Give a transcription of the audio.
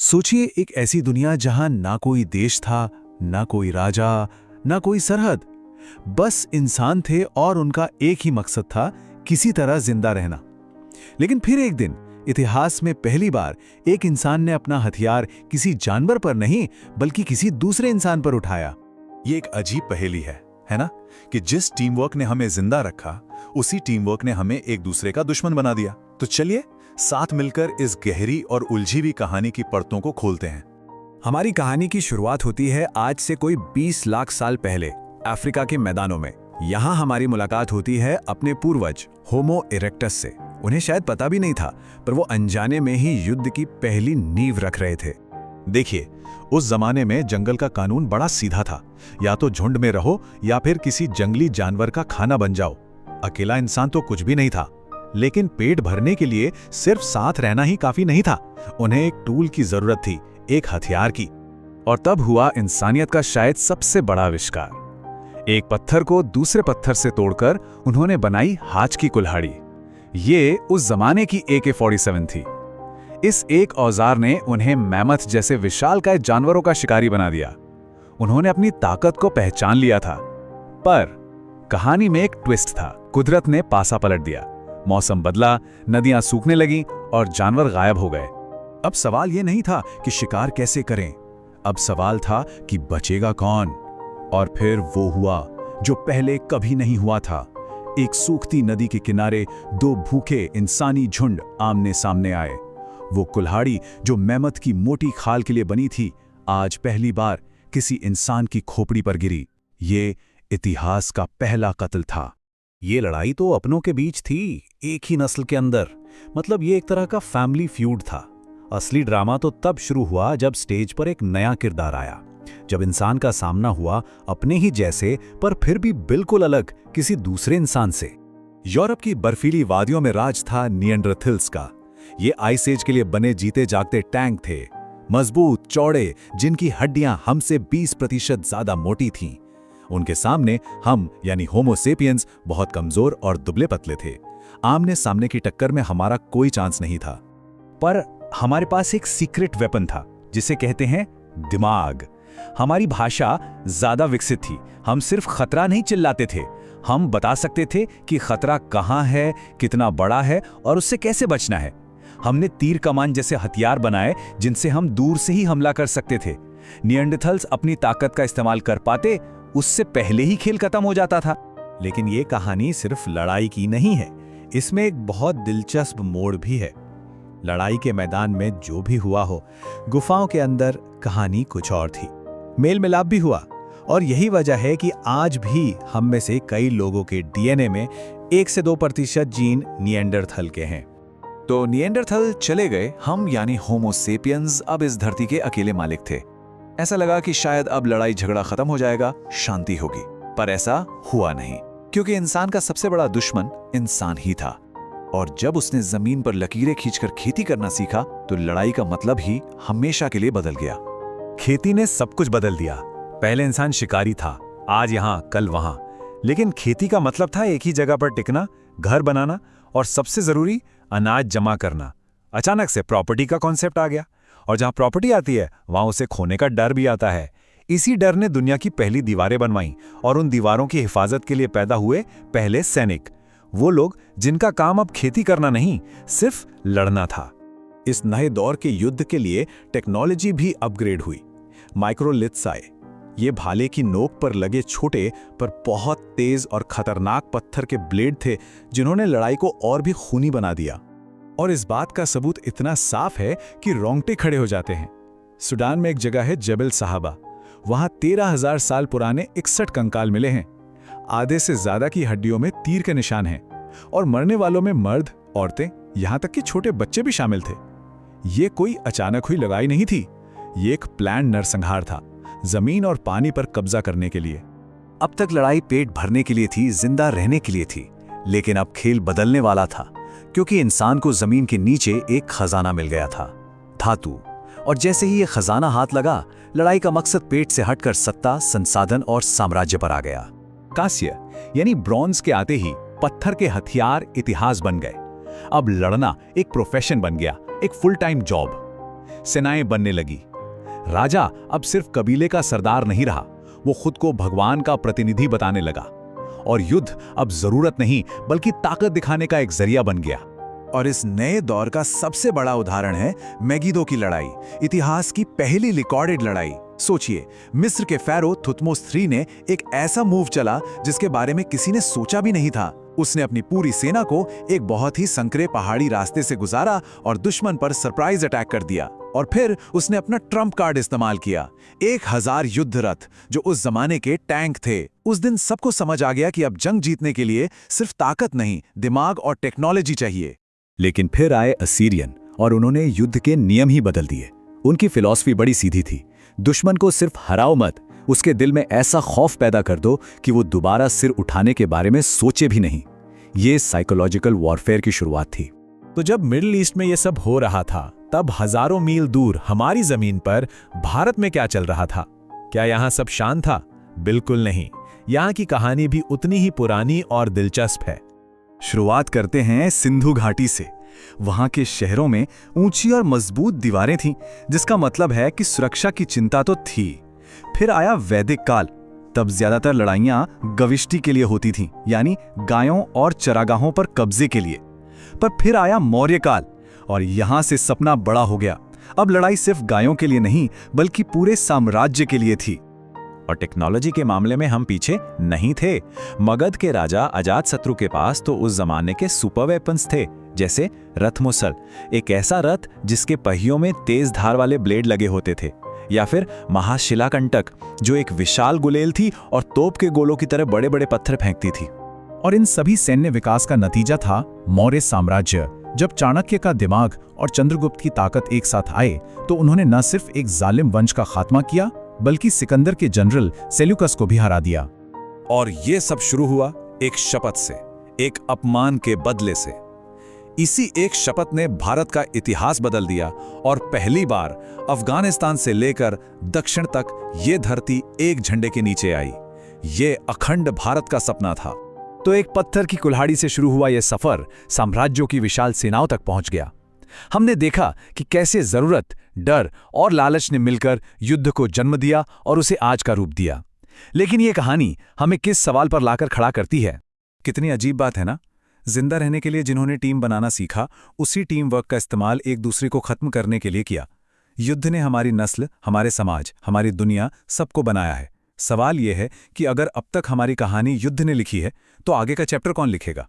सोचिए एक ऐसी दुनिया जहां ना कोई देश था, ना कोई राजा, ना कोई सरहद। बस इंसान थे और उनका एक ही मकसद था, किसी तरह जिंदा रहना। लेकिन फिर एक दिन इतिहास में पहली बार एक इंसान ने अपना हथियार किसी जानवर पर नहीं बल्कि किसी दूसरे इंसान पर उठाया। ये एक अजीब पहेली है ना? कि जिस टीम वर्क ने हमें जिंदा रखा, उसी टीम वर्क ने हमें एक दूसरे का दुश्मन बना दिया। तो चलिए साथ मिलकर इस गहरी और उलझी हुई कहानी की परतों को खोलते हैं। हमारी कहानी की शुरुआत होती है आज से कोई 20 लाख साल पहले अफ्रीका के मैदानों में। यहाँ हमारी मुलाकात होती है अपने पूर्वज होमो इरेक्टस से। उन्हें शायद पता भी नहीं था, पर वो अनजाने में ही युद्ध की पहली नींव रख रहे थे। देखिए, उस जमाने में जंगल का कानून बड़ा सीधा था। या तो झुंड में रहो या फिर किसी जंगली जानवर का खाना बन जाओ। अकेला इंसान तो कुछ भी नहीं था, लेकिन पेट भरने के लिए सिर्फ साथ रहना ही काफी नहीं था। उन्हें एक टूल की जरूरत थी, एक हथियार की। और तब हुआ इंसानियत का शायद सबसे बड़ा आविष्कार। एक पत्थर को दूसरे पत्थर से तोड़कर उन्होंने बनाई हाथ की कुल्हाड़ी। ये उस जमाने की AK-47 थी। इस एक औजार ने उन्हें मैमथ जैसे विशालकाय जानवरों का शिकारी बना दिया। उन्होंने अपनी ताकत को पहचान लिया था। पर कहानी में एक ट्विस्ट था। कुदरत ने पासा पलट दिया। मौसम बदला, नदियां सूखने लगीं और जानवर गायब हो गए। अब सवाल यह नहीं था कि शिकार कैसे करें, अब सवाल था कि बचेगा कौन। और फिर वो हुआ जो पहले कभी नहीं हुआ था। एक सूखती नदी के किनारे दो भूखे इंसानी झुंड आमने सामने आए। वो कुल्हाड़ी जो मैमथ की मोटी खाल के लिए बनी थी, आज पहली बार किसी इंसान की खोपड़ी पर गिरी। ये इतिहास का पहला कत्ल था। ये लड़ाई तो अपनों के बीच थी, एक ही नस्ल के अंदर। मतलब ये एक तरह का फैमिली फ्यूड था। असली ड्रामा तो तब शुरू हुआ जब स्टेज पर एक नया किरदार आया। जब इंसान का सामना हुआ अपने ही जैसे पर फिर भी बिल्कुल अलग किसी दूसरे इंसान से। यूरोप की बर्फीली वादियों में राज था निएंडरथल्स का। ये आइस एज के लिए बने जीते जागते टैंक थे, मजबूत, चौड़े, जिनकी हड्डियां हमसे 20% ज्यादा मोटी थीं। उनके सामने हम यानी होमो सेपियंस बहुत कमजोर और दुबले पतले थे। आमने सामने की टक्कर में हमारा कोई चांस नहीं था। पर हमारे पास एक सीक्रेट वेपन था, जिसे कहते हैं दिमाग। हमारी भाषा ज्यादा विकसित थी। हम सिर्फ खतरा नहीं चिल्लाते थे, हम बता सकते थे कि खतरा कहां है, कितना बड़ा है और उससे कैसे बचना है। हमने तीर कमान जैसे हथियार बनाए जिनसे हम दूर से ही हमला कर सकते थे। निएंडरथल्स अपनी ताकत का इस्तेमाल कर पाते, उससे पहले ही खेल खत्म हो जाता था। लेकिन ये कहानी सिर्फ लड़ाई की नहीं है, इसमें एक बहुत दिलचस्प मोड़ भी है। लड़ाई के मैदान में जो भी हुआ हो, गुफाओं के अंदर कहानी कुछ और थी। मेल मिलाप भी हुआ, और यही वजह है कि आज भी हम में से कई लोगों के DNA में 1 से 2% जीन निएंडरथल के हैं। तो निएंडरथल चले गए, हम यानी होमो सेपियंस अब इस धरती के अकेले मालिक थे। ऐसा लगा कि शायद अब लड़ाई झगड़ा खत्म हो जाएगा, शांति होगी। पर ऐसा हुआ नहीं, क्योंकि इंसान का सबसे बड़ा दुश्मन इंसान ही था। और जब उसने जमीन पर लकीरें खींचकर खेती करना सीखा, तो लड़ाई का मतलब ही हमेशा के लिए बदल गया। खेती ने सब कुछ बदल दिया। पहले इंसान शिकारी था, आज यहां कल वहां। लेकिन खेती का मतलब था एक ही जगह पर टिकना, घर बनाना और सबसे जरूरी अनाज जमा करना। अचानक से प्रॉपर्टी का कॉन्सेप्ट आ गया, और जहां प्रॉपर्टी आती है वहां उसे खोने का डर भी आता है। इसी डर ने दुनिया की पहली दीवारें बनवाई, और उन दीवारों की हिफाजत के लिए पैदा हुए पहले सैनिक। वो लोग जिनका काम अब खेती करना नहीं, सिर्फ लड़ना था। इस नए दौर के युद्ध के लिए टेक्नोलॉजी भी अपग्रेड हुई। माइक्रोलिथ्स आए। ये भाले की नोक पर लगे छोटे पर बहुत तेज और खतरनाक पत्थर के ब्लेड थे, जिन्होंने लड़ाई को और भी खूनी बना दिया। और इस बात का सबूत इतना साफ है कि रोंगटे खड़े हो जाते हैं। सूडान में एक जगह है जबल साहबा। वहां 13,000 साल पुराने 61 कंकाल मिले हैं। आधे से ज्यादा की हड्डियों में तीर के निशान हैं, और मरने वालों में मर्द, औरतें, यहां तक कि छोटे बच्चे भी शामिल थे। ये कोई अचानक हुई लड़ाई नहीं थी, ये एक प्लान नरसंहार था, जमीन और पानी पर कब्जा करने के लिए। अब तक लड़ाई पेट भरने के लिए थी, जिंदा रहने के लिए थी। लेकिन अब खेल बदलने वाला था, क्योंकि इंसान को जमीन के नीचे एक खजाना मिल गया था, धातु। और जैसे ही ये खजाना हाथ लगा, लड़ाई का मकसद पेट से हटकर सत्ता, संसाधन और साम्राज्य पर आ गया। कांस्य यानी ब्रॉन्ज के आते ही पत्थर के हथियार इतिहास बन गए। अब लड़ना एक प्रोफेशन बन गया, एक फुल टाइम जॉब। सेनाएं बनने लगी। राजा अब सिर्फ कबीले का सरदार नहीं रहा, वो खुद को भगवान का प्रतिनिधि बताने लगा। और युद्ध अब जरूरत नहीं बल्कि ताकत दिखाने का एक जरिया बन गया। और इस नए दौर का सबसे बड़ा उदाहरण है मेगिदो की लड़ाई, इतिहास की पहली रिकॉर्डेड लड़ाई। सोचिए, मिस्र के pharaoh थुतमोस III ने एक ऐसा मूव चला जिसके बारे में किसी ने सोचा भी नहीं था। उसने अपनी पूरी सेना को एक बहुत ही संकरे पहाड़ी रास्ते से गुजारा और दुश्मन पर सरप्राइज अटैक कर दिया। और फिर उसने अपना ट्रम्प कार्ड इस्तेमाल किया, 1000 युद्ध रथ जो उस जमाने के टैंक थे। उस दिन सबको समझ आ गया कि अब जंग जीतने के लिए सिर्फ ताकत नहीं, दिमाग और टेक्नोलॉजी चाहिए। लेकिन फिर आए असीरियन और उन्होंने युद्ध के नियम ही बदल दिए। उनकी फिलॉसफी बड़ी सीधी थी, दुश्मन को सिर्फ हराओ मत, उसके दिल में ऐसा खौफ पैदा कर दो कि वो दोबारा सिर उठाने के बारे में सोचे भी नहीं। ये साइकोलॉजिकल वॉरफेयर की शुरुआत थी। तो जब मिडिल ईस्ट में ये सब हो रहा था, तब हजारों मील दूर हमारी जमीन पर भारत में क्या चल रहा था? क्या यहाँ सब शांत था? बिल्कुल नहीं। यहाँ की कहानी भी उतनी ही पुरानी और दिलचस्प है। शुरुआत करते हैं सिंधु घाटी से। वहां के शहरों में ऊंची और मजबूत दीवारें थीं, जिसका मतलब है कि सुरक्षा की चिंता तो थी। फिर आया वैदिक काल। तब ज्यादातर लड़ाइयां गविष्टि के लिए होती थीं, यानी गायों और चरागाहों पर कब्जे के लिए। पर फिर आया मौर्य काल और यहां से सपना बड़ा हो गया। अब लड़ाई सिर्फ गायों के लिए नहीं बल्कि पूरे साम्राज्य के लिए थी। और टेक्नोलॉजी के मामले में हम पीछे नहीं थे। मगध के राजा अजातशत्रु के पास तो उस जमाने के सुपर वेपन्स थे, जैसे रथमुसल, एक ऐसा रथ जिसके पहियों में तेज धार वाले ब्लेड लगे होते थे, या फिर महाशिलाकंटक जो एक विशाल गुलेल थी और तोप के गोलों की तरह बड़े बड़े पत्थर फेंकती थी। और इन सभी सैन्य विकास का नतीजा था मौर्य साम्राज्य। जब चाणक्य का दिमाग और चंद्रगुप्त की ताकत एक साथ आए तो उन्होंने न सिर्फ एक जालिम वंश का खात्मा किया बल्कि सिकंदर के जनरल सेल्यूकस को भी हरा दिया। और ये सब शुरू हुआ एक शपथ से, एक अपमान के बदले से। इसी एक शपथ ने भारत का इतिहास बदल दिया और पहली बार अफगानिस्तान से लेकर दक्षिण तक ये धरती एक झंडे के नीचे आई। ये अखंड भारत का सपना था। तो एक पत्थर की कुल्हाड़ी से शुरू हुआ यह सफर साम्राज्यों की विशाल सेनाओं तक पहुंच गया। हमने देखा कि कैसे जरूरत, डर और लालच ने मिलकर युद्ध को जन्म दिया और उसे आज का रूप दिया। लेकिन यह कहानी हमें किस सवाल पर लाकर खड़ा करती है? कितनी अजीब बात है ना? जिंदा रहने के लिए जिन्होंने टीम बनाना सीखा, उसी टीम वर्क का इस्तेमाल एक दूसरे को खत्म करने के लिए किया। युद्ध ने हमारी नस्ल, हमारे समाज, हमारी दुनिया सबको बनाया है। सवाल यह है कि अगर अब तक हमारी कहानी युद्ध ने लिखी है, तो आगे का चैप्टर कौन लिखेगा?